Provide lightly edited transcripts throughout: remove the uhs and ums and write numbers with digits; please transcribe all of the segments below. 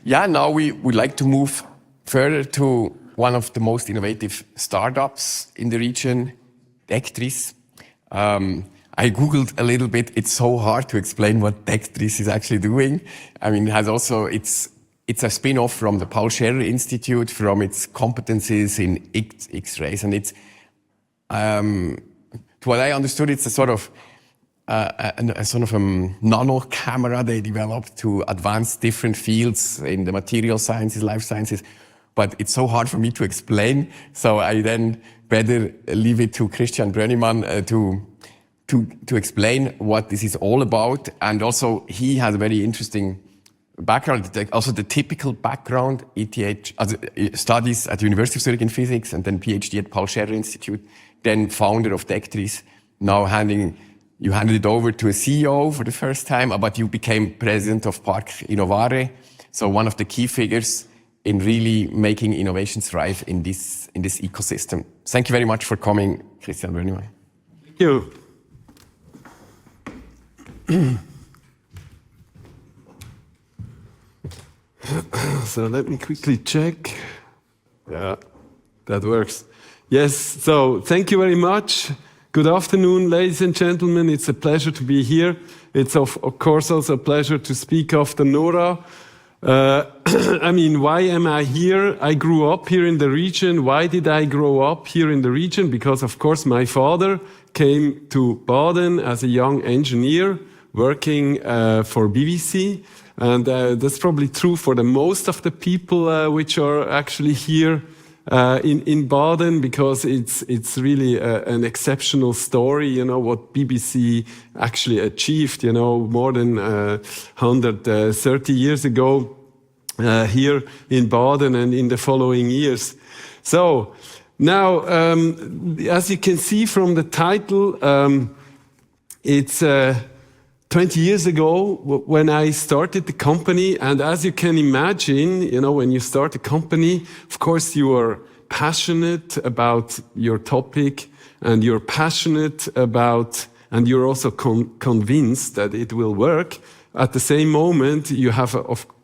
yeah, now we would like to move further to one of the most innovative startups in the region, DECTRIS. I Googled a little bit. It's so hard to explain what DECTRIS is actually doing. I mean, it's a spin-off from the Paul Scherrer Institute, from its competencies in X-rays. And it's, to what I understood, it's a sort of nano camera they developed to advance different fields in the material sciences, life sciences. But it's so hard for me to explain. So I then better leave it to Christian Brönnimann to explain what this is all about. And also, he has a very interesting background, also the typical background, ETH, studies at the University of Zurich in physics, and then PhD at Paul Scherrer Institute, then founder of DECTRIS. Now you handed it over to a CEO for the first time, but you became president of Park Innovaare. So one of the key figures in really making innovation thrive in this ecosystem. Thank you very much for coming, Christian Brönnimann. Thank you. So let me quickly check. Yeah, that works. Yes, so thank you very much. Good afternoon, ladies and gentlemen. It's a pleasure to be here. It's of course also a pleasure to speak after Nora. I mean, why am I here? I grew up here in the region. Why did I grow up here in the region? Because of course my father came to Baden as a young engineer working for BBC. And that's probably true for the most of the people which are actually here in Baden, because it's really an exceptional story, you know, what BBC actually achieved, you know, more than 130 years ago here in Baden and in the following years. So now, as you can see from the title, it's 20 years ago when I started the company. And as you can imagine, you know, when you start a company, of course you are passionate about your topic, and you're passionate about, and you're also convinced that it will work. At the same moment, you have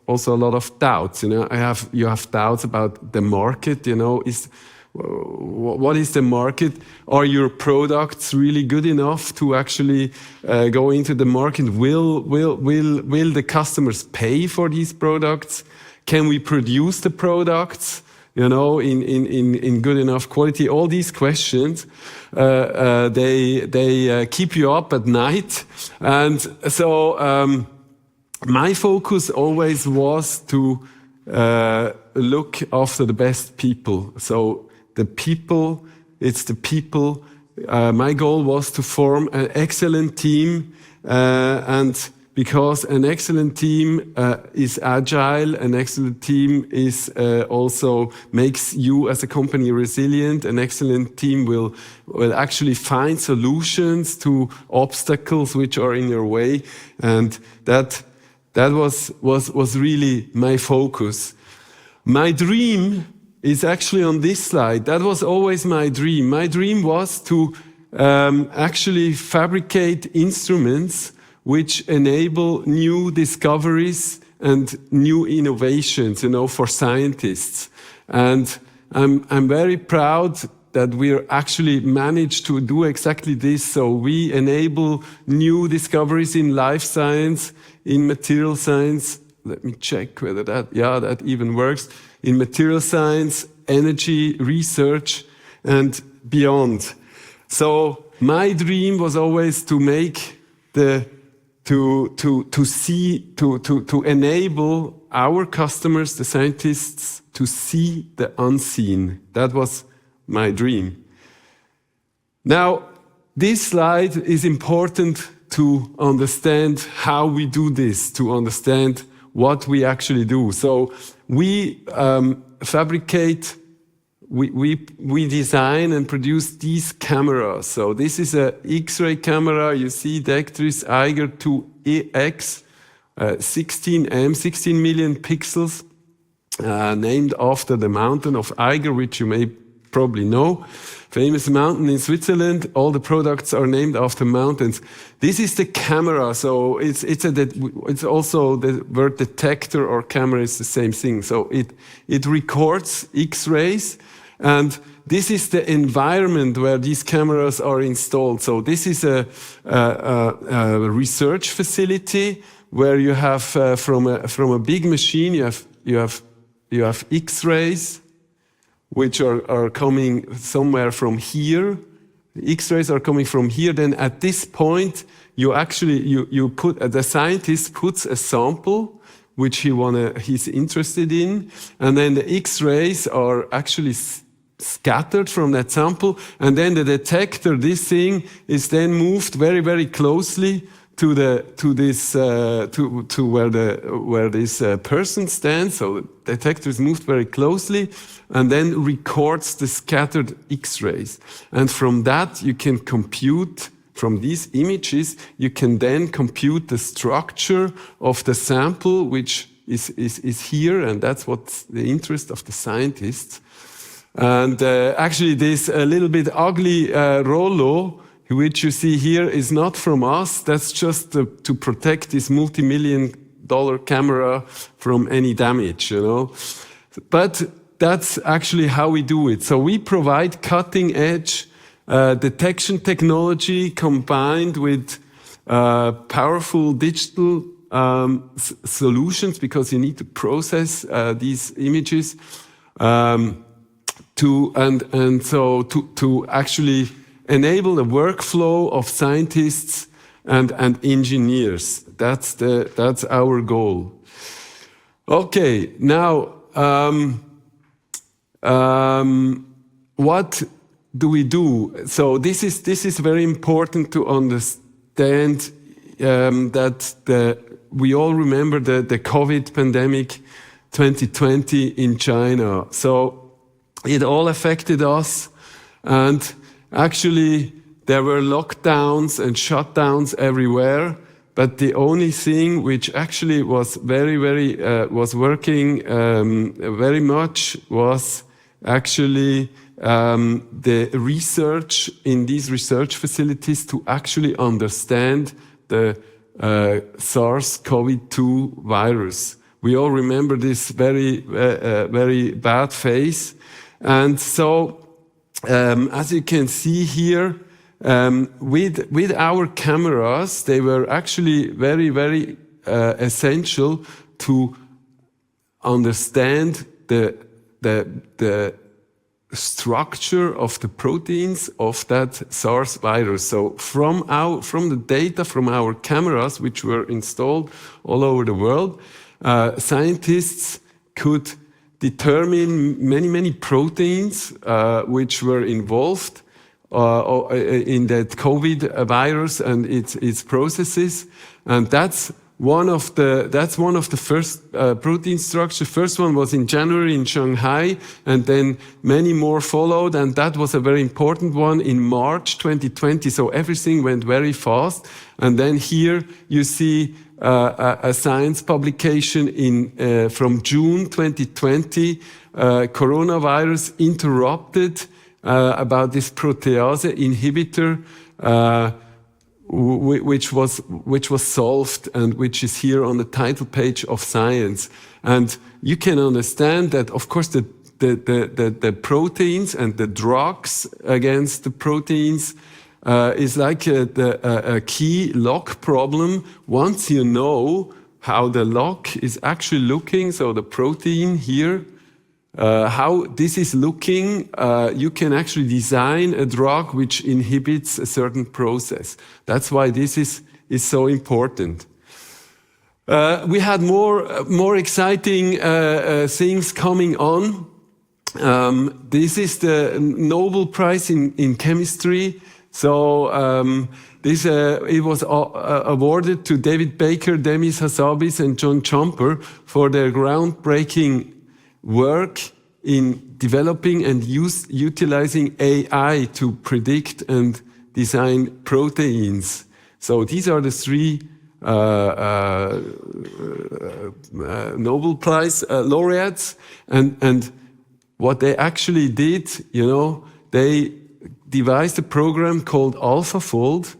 also a lot of doubts. You know, you have doubts about the market. You know, what is the market? Are your products really good enough to actually go into the market? Will the customers pay for these products? Can we produce the products, you know, in good enough quality? All these questions, they keep you up at night. And so my focus always was to look after the best people. So the people, it's the people. My goal was to form an excellent team, and because an excellent team is agile, an excellent team is also makes you as a company resilient. An excellent team will actually find solutions to obstacles which are in your way, and that was really my focus. My dream is actually on this slide. That was always my dream. My dream was to actually fabricate instruments which enable new discoveries and new innovations, you know, for scientists. And I'm very proud that we actually managed to do exactly this. So we enable new discoveries in life science, in material science. Let me check whether that even works. In material science, energy research, and beyond. So my dream was always to make to enable our customers, the scientists, to see the unseen. That was my dream. Now, this slide is important to understand how we do this, to understand what we actually do. So we fabricate, we design and produce these cameras. So this is a X-ray camera. You see DECTRIS Eiger 2X, 16 million pixels, named after the mountain of Eiger, which you may probably know. Famous mountain in Switzerland. All the products are named after mountains. This is the camera. So it's also the word detector or camera is the same thing. So it records X-rays, and this is the environment where these cameras are installed. So this is a research facility where you have from a big machine you have X-rays, which are coming somewhere from here. The X-rays are coming from here. Then at this point, the scientist puts a sample which he's interested in, and then the X-rays are actually scattered from that sample, and then the detector, this thing, is then moved very, very closely to where this person stands. So the detector is moved very closely and then records the scattered X-rays. And from that you can compute, from these images, you can then compute the structure of the sample, which is here, and that's what's the interest of the scientists. And actually this little bit ugly Rollo, which you see here, is not from us. That's just to protect this multi-million-dollar camera from any damage, you know. But that's actually how we do it. So we provide cutting-edge detection technology combined with powerful digital solutions, because you need to process these images to actually enable the workflow of scientists and engineers. That's our goal. Okay, now what do we do? So this is very important to understand that we all remember the COVID pandemic 2020 in China. So it all affected us, and actually there were lockdowns and shutdowns everywhere. But the only thing which actually was was working very much was actually the research in these research facilities to actually understand the SARS-CoV-2 virus. We all remember this very bad phase. And so, as you can see here, with our cameras, they were actually very essential to understand the structure of the proteins of that SARS virus. So from the data from our cameras, which were installed all over the world, scientists could determine many proteins which were involved in that COVID virus and its processes, and that's one of the first protein structure. First one was in January in Shanghai, and then many more followed, and that was a very important one in March 2020. So everything went very fast. And then here you see a science publication from June 2020, coronavirus interrupted about this protease inhibitor, which was solved and which is here on the title page of Science. And you can understand that, of course, the proteins and the drugs against the proteins is like a key lock problem. Once you know how the lock is actually looking, so the protein here, how this is looking, you can actually design a drug which inhibits a certain process. That's why this is so important. We had more exciting things coming on. This is the Nobel Prize in chemistry. So it was awarded to David Baker, Demis Hassabis, and John Jumper for their groundbreaking work in developing and utilizing AI to predict and design proteins. So these are the three Nobel Prize laureates, and what they actually did, they devised a program called AlphaFold,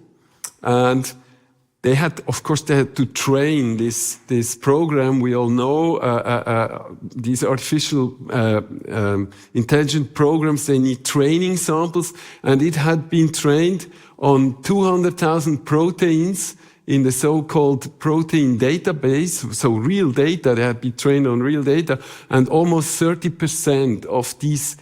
and they had to train this program. We all know these artificial intelligent programs, they need training samples, and it had been trained on 200,000 proteins in the so-called protein database, so real data. They had been trained on real data, and almost 30% of these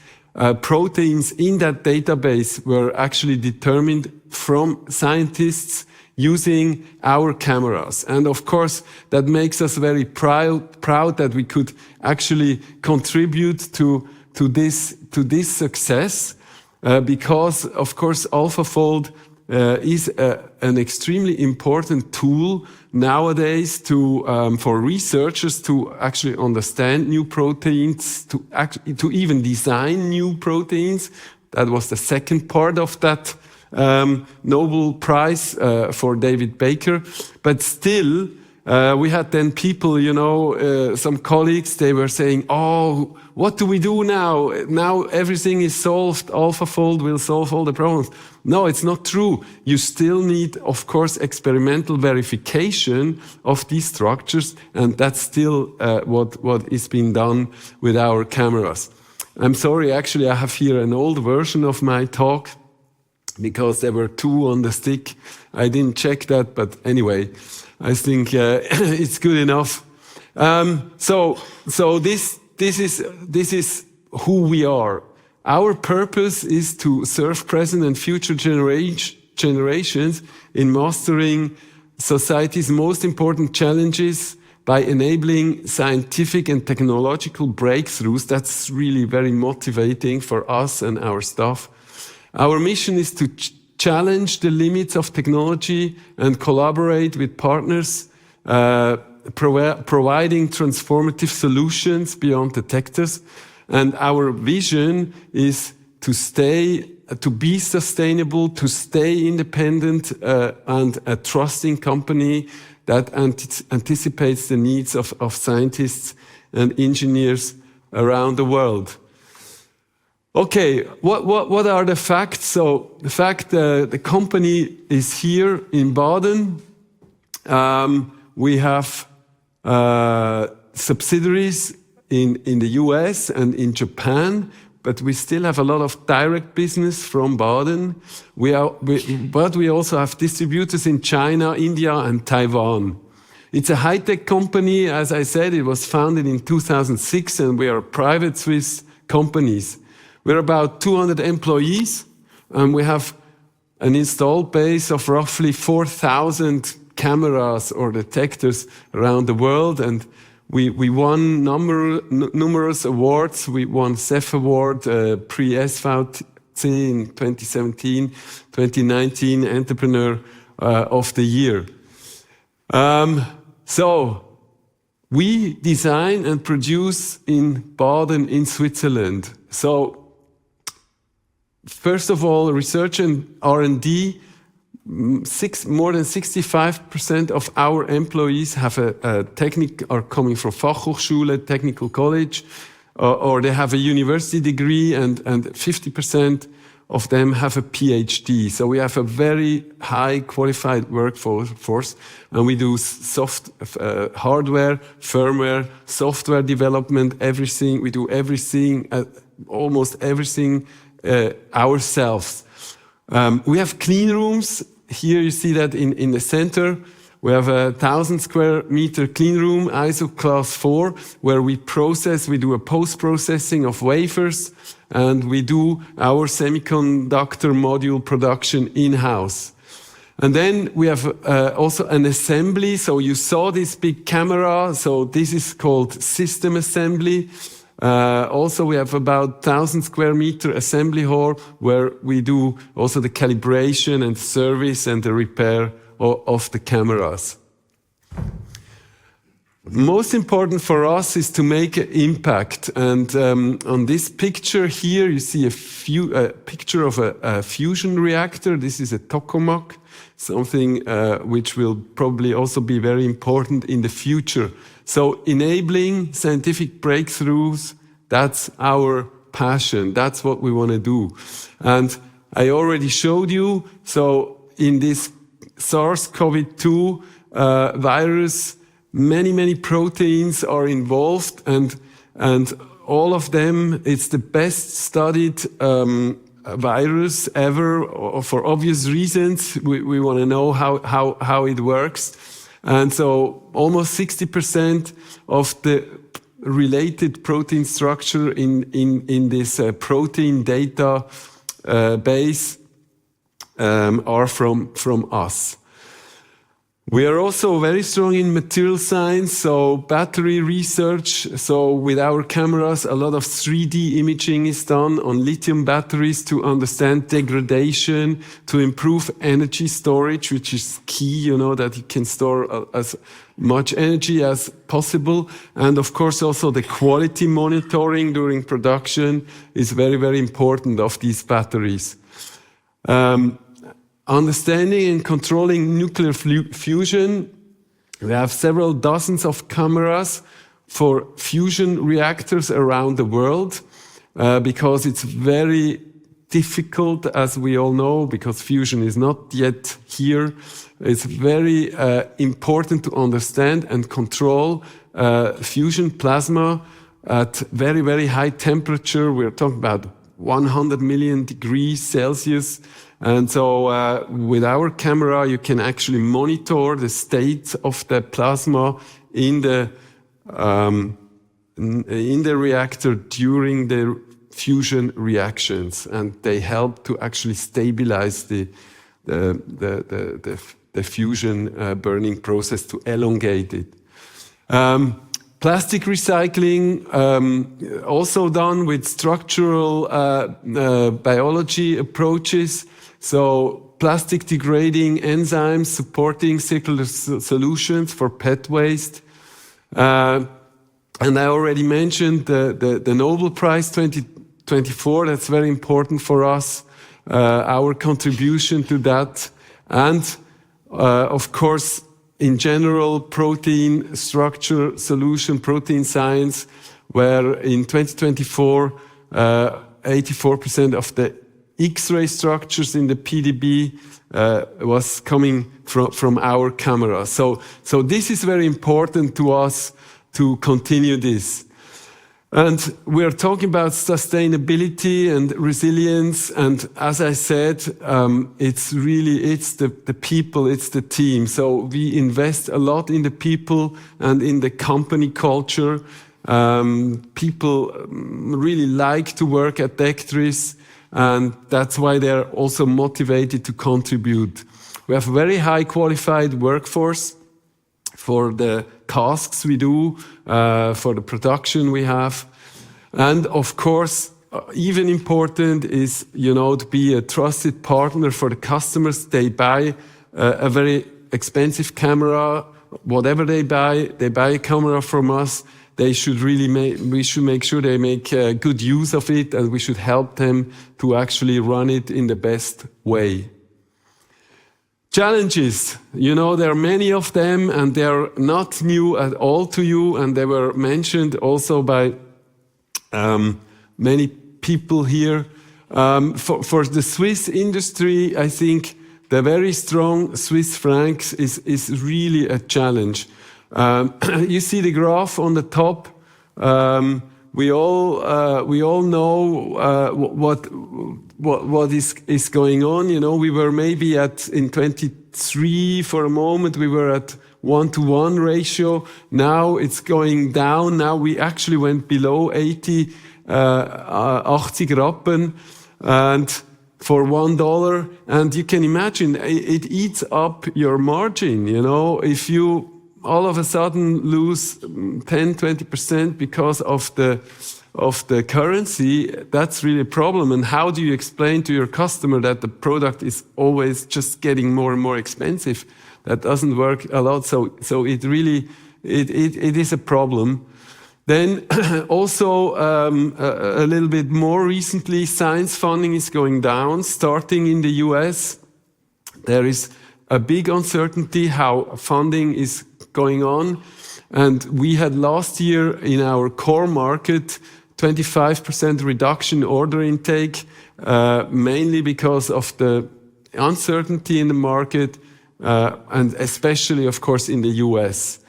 proteins in that database were actually determined from scientists using our cameras. And of course, that makes us very proud that we could actually contribute to this success, because of course AlphaFold is an extremely important tool nowadays for researchers to actually understand new proteins, to even design new proteins. That was the second part of that Nobel Prize for David Baker. But still, we had then people, some colleagues, they were saying, oh, what do we do now? Now everything is solved. AlphaFold will solve all the problems. No, it's not true. You still need, of course, experimental verification of these structures, and that's still what is being done with our cameras. I'm sorry, actually, I have here an old version of my talk, because there were two on the stick. I didn't check that, but anyway, I think it's good enough. So this is who we are. Our purpose is to serve present and future generations in mastering society's most important challenges by enabling scientific and technological breakthroughs. That's really very motivating for us and our staff. Our mission is to challenge the limits of technology and collaborate with partners, providing transformative solutions beyond detectors. And our vision is to be sustainable, to stay independent, and a trusting company that anticipates the needs of scientists and engineers around the world. Okay, what are the facts? So the fact the company is here in Baden. We have subsidiaries in the US and in Japan, but we still have a lot of direct business from Baden. But we also have distributors in China, India, and Taiwan. It's a high-tech company. As I said, it was founded in 2006, and we are a private Swiss companies. We're about 200 employees, and we have an installed base of roughly 4,000 cameras or detectors around the world, and we won numerous awards. We won CEF Award, pre-SVT in 2017, 2019 Entrepreneur of the Year. So we design and produce in Baden in Switzerland. So first of all, research and R&D, more than 65% of our employees have are coming from Fachhochschule, technical college, or they have a university degree, and 50% of them have a PhD. So we have a very high qualified workforce, and we do hardware, firmware, software development, everything. We do everything, almost everything ourselves. We have clean rooms. Here you see that in the center. We have a 1,000 square meter clean room, ISO class 4, where we do a post-processing of wafers, and we do our semiconductor module production in-house. And then we have also an assembly. So you saw this big camera. So this is called system assembly. Also, we have about 1,000 square meter assembly hall where we do also the calibration and service and the repair of the cameras. Most important for us is to make an impact. And on this picture here, you see a picture of a fusion reactor. This is a tokamak, something which will probably also be very important in the future. So enabling scientific breakthroughs, that's our passion. That's what we want to do. And I already showed you, so in this SARS-CoV-2 virus, many proteins are involved, and all of them, it's the best studied virus ever, for obvious reasons. We want to know how it works. And so almost 60% of the related protein structure in this protein data base are from us. We are also very strong in material science, so battery research. So with our cameras, a lot of 3D imaging is done on lithium batteries to understand degradation, to improve energy storage, which is key, that you can store as much energy as possible. And of course, also the quality monitoring during production is very important of these batteries. Understanding and controlling nuclear fusion. We have several dozens of cameras for fusion reactors around the world because it's very difficult, as we all know, because fusion is not yet here. It's very important to understand and control fusion plasma at very high temperature. We're talking about 100 million degrees Celsius. And so with our camera, you can actually monitor the state of the plasma in the reactor during the fusion reactions, and they help to actually stabilize the fusion burning process, to elongate it. Plastic recycling, also done with structural biology approaches. So plastic degrading enzymes supporting circular solutions for PET waste. And I already mentioned the Nobel Prize 2024. That's very important for us, our contribution to that. And of course, in general, protein structure solution, protein science, where in 2024, 84% of the X-ray structures in the PDB was coming from our camera. So this is very important to us to continue this. And we're talking about sustainability and resilience. And as I said, it's the people, it's the team. So we invest a lot in the people and in the company culture. People really like to work at DECTRIS, and that's why they're also motivated to contribute. We have a very high qualified workforce for the tasks we do, for the production we have. And of course, even important is, to be a trusted partner for the customers. They buy a very expensive camera. Whatever they buy a camera from us. We should make sure they make good use of it, and we should help them to actually run it in the best way. Challenges, there are many of them, and they are not new at all to you, and they were mentioned also by many people here. For the Swiss industry, I think the very strong Swiss francs is really a challenge. You see the graph on the top. We all know what is going on. We were maybe in 23 for a moment. We were at 1-to-1 ratio. Now it's going down. Now we actually went below 80 Rappen, and for $1. And you can imagine it eats up your margin. If you all of a sudden lose 10-20% because of the currency, that's really a problem. And how do you explain to your customer that the product is always just getting more and more expensive? That doesn't work a lot. So it really it is a problem. Then also a little bit more recently, science funding is going down, starting in the US. There is a big uncertainty how funding is going on. And we had last year in our core market 25% reduction order intake, mainly because of the uncertainty in the market, and especially, of course, in the US.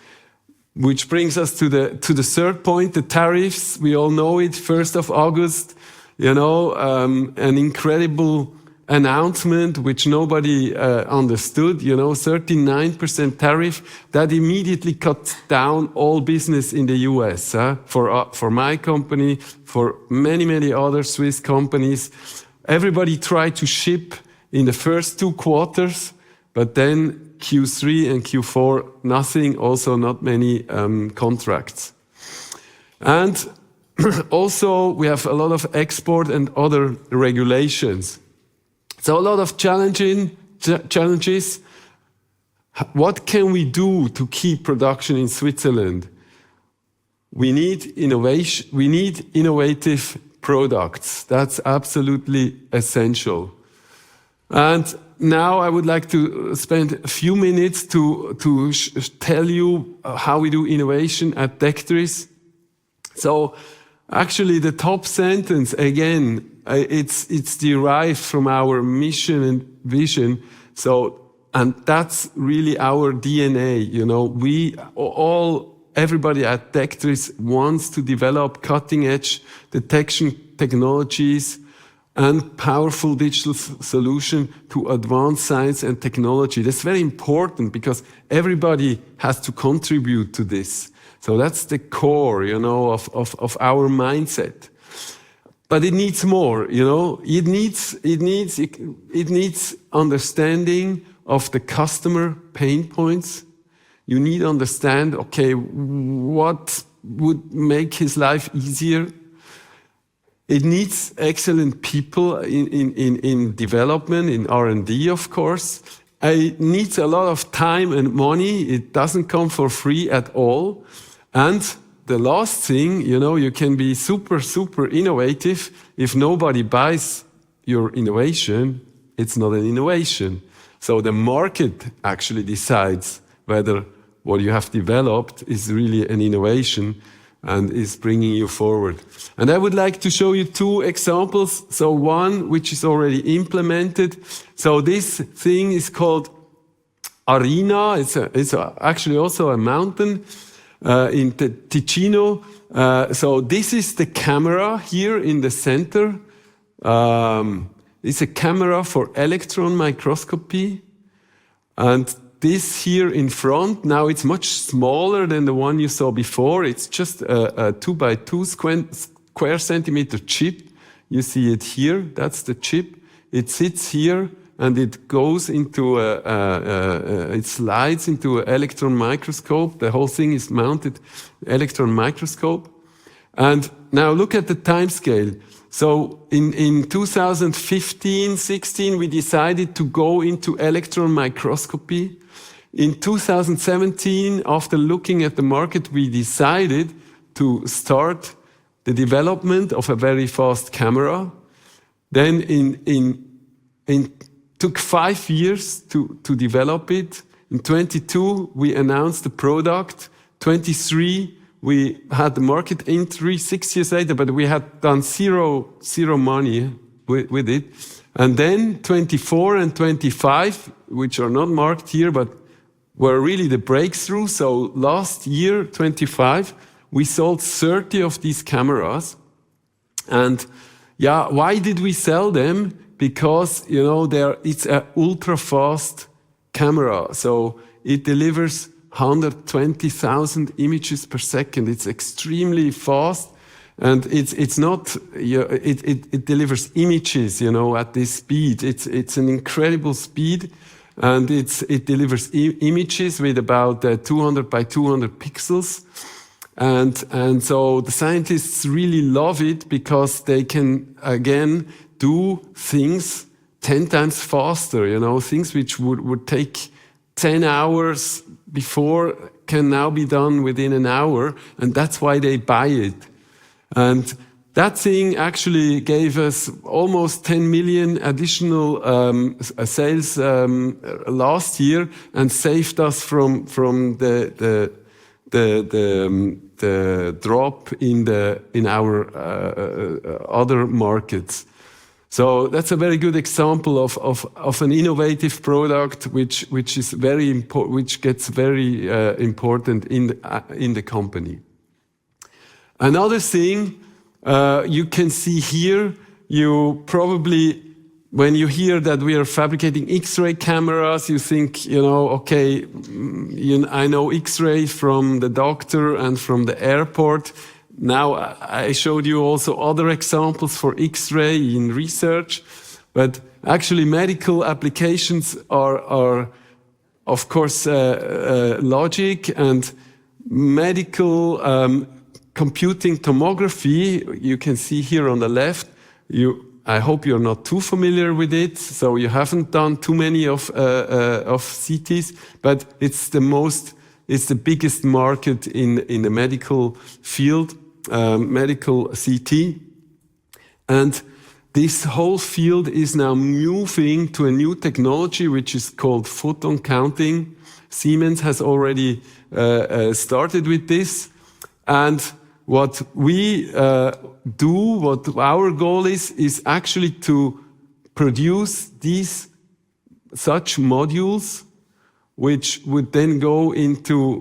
Which brings us to the third point, the tariffs. We all know it, 1st of August, an incredible announcement which nobody understood, 39% tariff that immediately cut down all business in the US, for my company, for many other Swiss companies. Everybody tried to ship in the first 2 quarters, but then Q3 and Q4, nothing, also not many contracts. And also we have a lot of export and other regulations. So a lot of challenges. What can we do to keep production in Switzerland? We need innovation. We need innovative products. That's absolutely essential. And now I would like to spend a few minutes to tell you how we do innovation at DECTRIS. So actually the top sentence, again, it's derived from our mission and vision. So, and that's really our DNA, everybody at DECTRIS wants to develop cutting edge detection technologies and powerful digital solution to advance science and technology. That's very important because everybody has to contribute to this. So that's the core, of our mindset. But it needs more, It needs understanding of the customer pain points. You need to understand, okay, what would make his life easier? It needs excellent people in development, in R&D, of course. It needs a lot of time and money. It doesn't come for free at all. And the last thing, you can be super innovative. If nobody buys your innovation, it's not an innovation. So the market actually decides whether what you have developed is really an innovation and is bringing you forward. And I would like to show you 2 examples. So one, which is already implemented. So this thing is called Arena. It's actually also a mountain in Ticino. So this is the camera here in the center. It's a camera for electron microscopy. And this here in front, now it's much smaller than the one you saw before. It's just a 2 by 2 square centimeter chip. You see it here. That's the chip. It sits here and it goes into it slides into an electron microscope. The whole thing is mounted electron microscope. And now look at the time scale. So in 2015-16, we decided to go into electron microscopy. In 2017, after looking at the market, we decided to start the development of a very fast camera. Then it took 5 years to develop it. In 22, we announced the product. 23, we had the market entry 6 years later, but we had done zero money with it. And then 24 and 25, which are not marked here, but were really the breakthrough. So last year, 25, we sold 30 of these cameras. And why did we sell them? Because, it's an ultra fast camera. So it delivers 120,000 images per second. It's extremely fast. And it's not, it delivers images, at this speed. It's an incredible speed. And it delivers images with about 200 by 200 pixels. And so the scientists really love it because they can, again, do things 10 times faster, things which would take 10 hours before can now be done within an hour. And that's why they buy it. And that thing actually gave us almost 10 million additional sales last year and saved us from the the drop in our other markets. So that's a very good example of an innovative product which is very important, which gets very important in the company. Another thing you can see here, you probably, when you hear that we are fabricating X-ray cameras, you think, okay, I know X-ray from the doctor and from the airport. Now, I showed you also other examples for X-ray in research, but actually medical applications are of course, logic and medical computing tomography. You can see here on the left. I hope you're not too familiar with it, so you haven't done too many of CTs, but it's the biggest market in the medical field. Medical CT, and this whole field is now moving to a new technology which is called photon counting. Siemens has already started with this, and what we do, what our goal is actually to produce such modules which would then go into,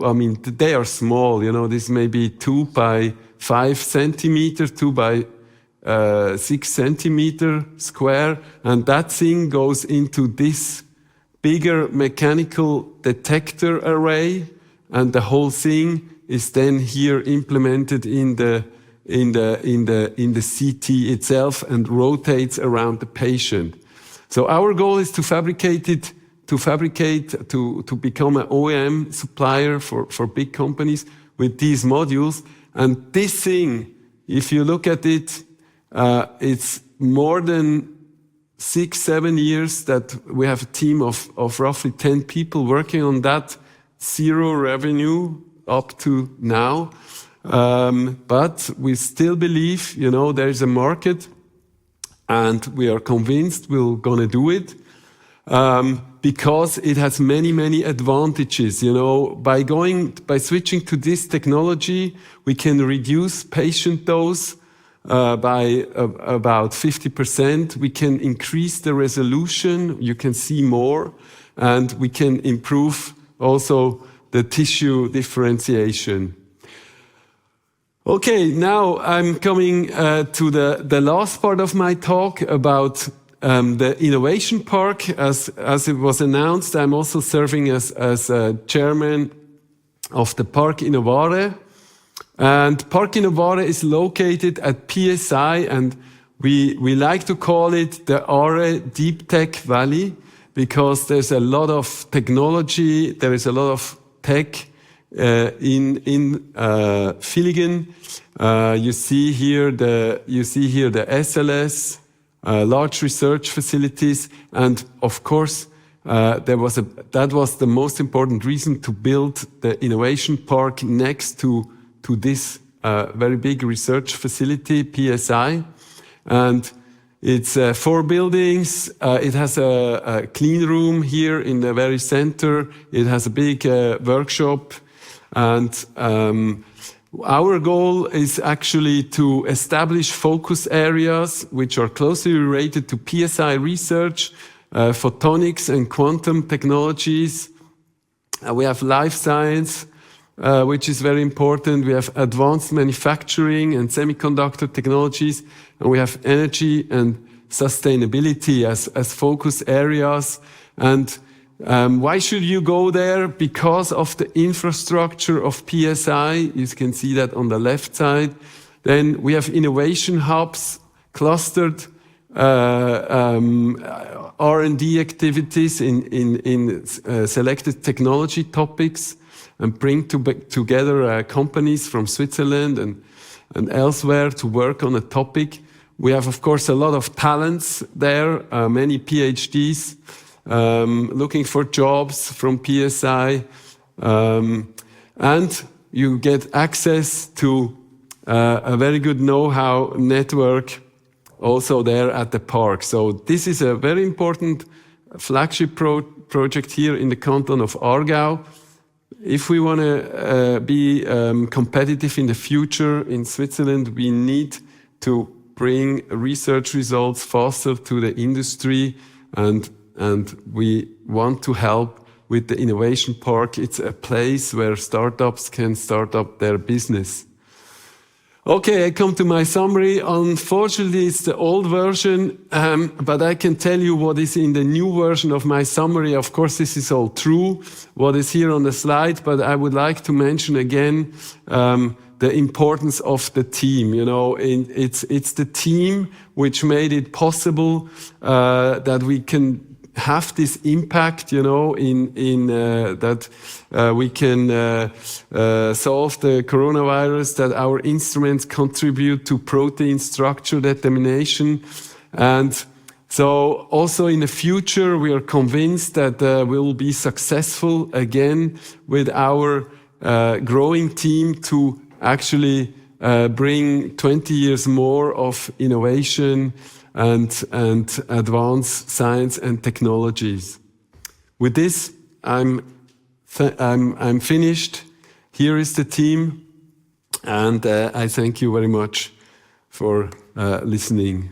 they are small, this may be 2 by 5 centimeter, 2 by 6 centimeter square, and that thing goes into this bigger mechanical detector array, and the whole thing is then here implemented in the CT itself and rotates around the patient. So our goal is to become an OEM supplier for big companies with these modules. And this thing, if you look at it, it's more than 6-7 years that we have a team of roughly 10 people working on that, 0 revenue up to now. But we still believe, there is a market, and we are convinced we're going to do it. Because it has many, many advantages. By switching to this technology, we can reduce patient dose by about 50%. We can increase the resolution. You can see more, and we can improve also the tissue differentiation. Okay, now I'm coming to the last part of my talk about the Innovation Park. As it was announced, I'm also serving as chairman of the Park Innovaare. And Park Innovaare is located at PSI, and we like to call it the Aare Deep Tech Valley, because there's a lot of technology, there is a lot of tech in Villingen. You see here the SLS. Large research facilities, and of course, that was the most important reason to build the Innovation Park next to this very big research facility, PSI. And it's 4 buildings. It has a clean room here in the very center. It has a big workshop, and our goal is actually to establish focus areas which are closely related to PSI research, photonics and quantum technologies. We have life science, which is very important. We have advanced manufacturing and semiconductor technologies, and we have energy and sustainability as focus areas. And why should you go there? Because of the infrastructure of PSI. You can see that on the left side. Then we have innovation hubs, clustered R&D activities in selected technology topics, and bring together companies from Switzerland and elsewhere to work on a topic. We have, of course, a lot of talents there, many PhDs, looking for jobs from PSI, and you get access to a very good know-how network also there at the park. So this is a very important flagship project here in the canton of Aargau. if we want to be competitive in the future in Switzerland, we need to bring research results faster to the industry, and we want to help with the innovation park. It's a place where startups can start up their business. Okay, I come to my summary. Unfortunately, it's the old version, but I can tell you what is in the new version of my summary. Of course, this is all true, what is here on the slide, but I would like to mention again the importance of the team. You know, it's the team which made it possible that we can have this impact, you know, in that we can solve the coronavirus, that our instruments contribute to protein structure determination. And so also in the future, we are convinced that we'll be successful again with our growing team to actually bring 20 years more of innovation and advanced science and technologies. With this, I'm finished. Here is the team, and I thank you very much for listening.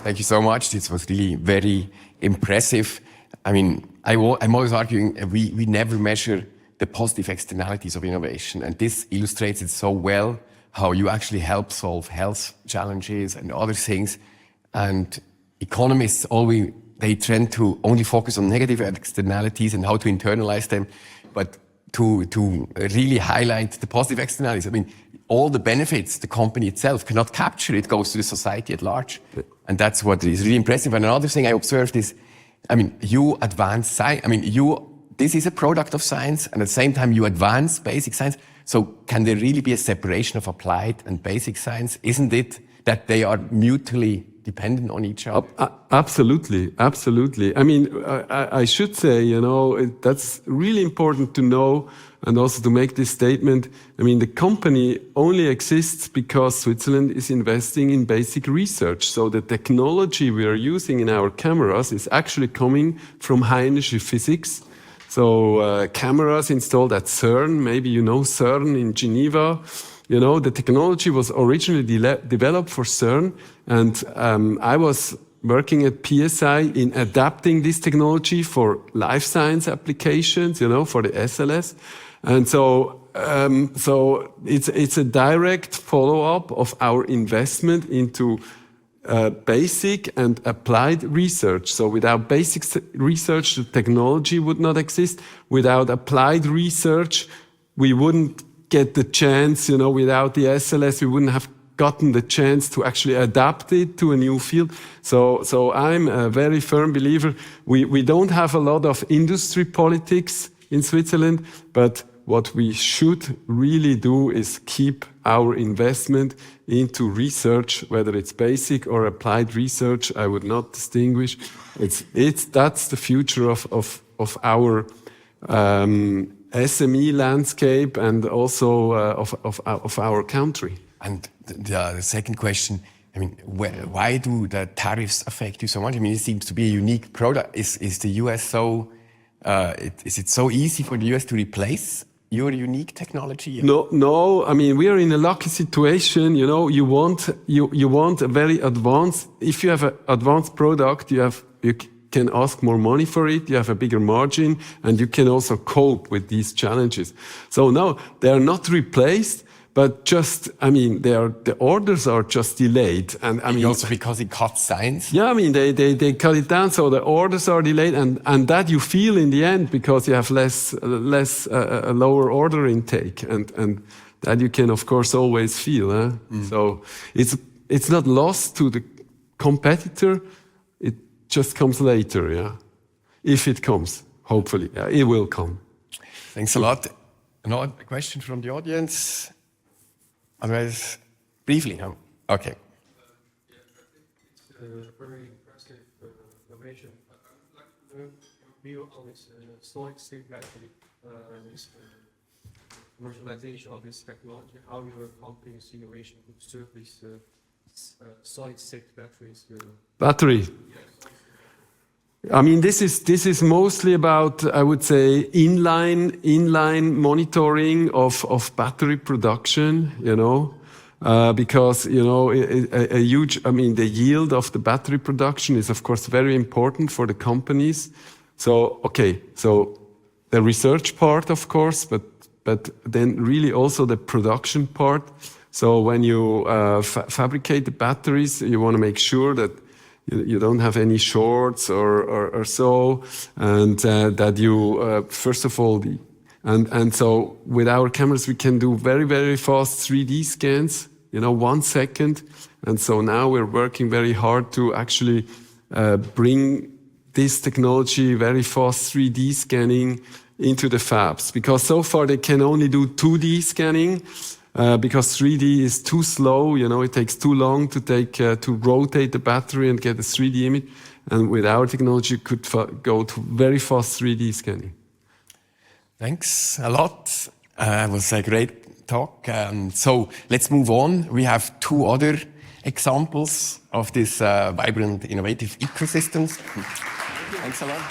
Thank you so much. This was really very impressive. I mean, I'm always arguing we never measure the positive externalities of innovation, and this illustrates it so well, how you actually help solve health challenges and other things. And economists they tend to only focus on negative externalities and how to internalize them, but to really highlight the positive externalities. I mean, all the benefits the company itself cannot capture, it goes to the society at large. And that's what is really impressive. And another thing I observed is, I mean, you advance science. I mean, this is a product of science, and at the same time you advance basic science. So can there really be a separation of applied and basic science? Isn't it that they are mutually dependent on each other? Absolutely, absolutely. I mean, I should say, you know, that's really important to know, and also to make this statement. I mean, the company only exists because Switzerland is investing in basic research. So the technology we are using in our cameras is actually coming from high energy physics. So cameras installed at CERN, maybe you know CERN in Geneva. You know, the technology was originally developed for CERN, and I was working at PSI in adapting this technology for life science applications, you know, for the SLS. And so it's a direct follow-up of our investment into basic and applied research. So without basic research, the technology would not exist. Without applied research, we wouldn't get the chance, you know, without the SLS, we wouldn't have gotten the chance to actually adapt it to a new field. So I'm a very firm believer. We don't have a lot of industry politics in Switzerland, but what we should really do is keep our investment into research, whether it's basic or applied research. I would not distinguish. That's the future of our SME landscape, and also of our country. And the second question, I mean, why do the tariffs affect you so much? I mean, it seems to be a unique product. Is the US so? Is it so easy for the US to replace your unique technology? No. I mean, we are in a lucky situation. You know, you want a very advanced. If you have an advanced product, you can ask more money for it. You have a bigger margin, and you can also cope with these challenges. So no, they are not replaced, but just, I mean, the orders are just delayed. And I mean, also because it cuts science? Yeah, I mean, they cut it down, so the orders are delayed, and that you feel in the end, because you have a lower order intake, and that you can, of course, always feel. So it's not lost to the competitor. It just comes later, yeah. If it comes, hopefully, it will come. Thanks a lot. Another question from the audience? Otherwise, briefly, huh? Okay. Yeah, I think it's a very impressive innovation. I would like to learn your view on this solid-state battery, this commercialization of this technology, how your company's innovation could serve these solid-state batteries. Battery? I mean, this is mostly about, I would say, inline monitoring of battery production, you know, because, you know, a huge, I mean, the yield of the battery production is, of course, very important for the companies. So, okay, so the research part, of course, but then really also the production part. So when you fabricate the batteries, you want to make sure that you don't have any shorts or so, and that you first of all and so with our cameras we can do very, very fast 3D scans, you know, 1 second, and so now we're working very hard to actually bring this technology, very fast 3D scanning, into the fabs, because so far they can only do 2D scanning. Because 3D is too slow, you know, it takes too long to rotate the battery and get a 3D image. And with our technology, you could go to very fast 3D scanning. Thanks a lot. It was a great talk. So let's move on. We have 2 other examples of this vibrant, innovative ecosystems. Thanks a lot.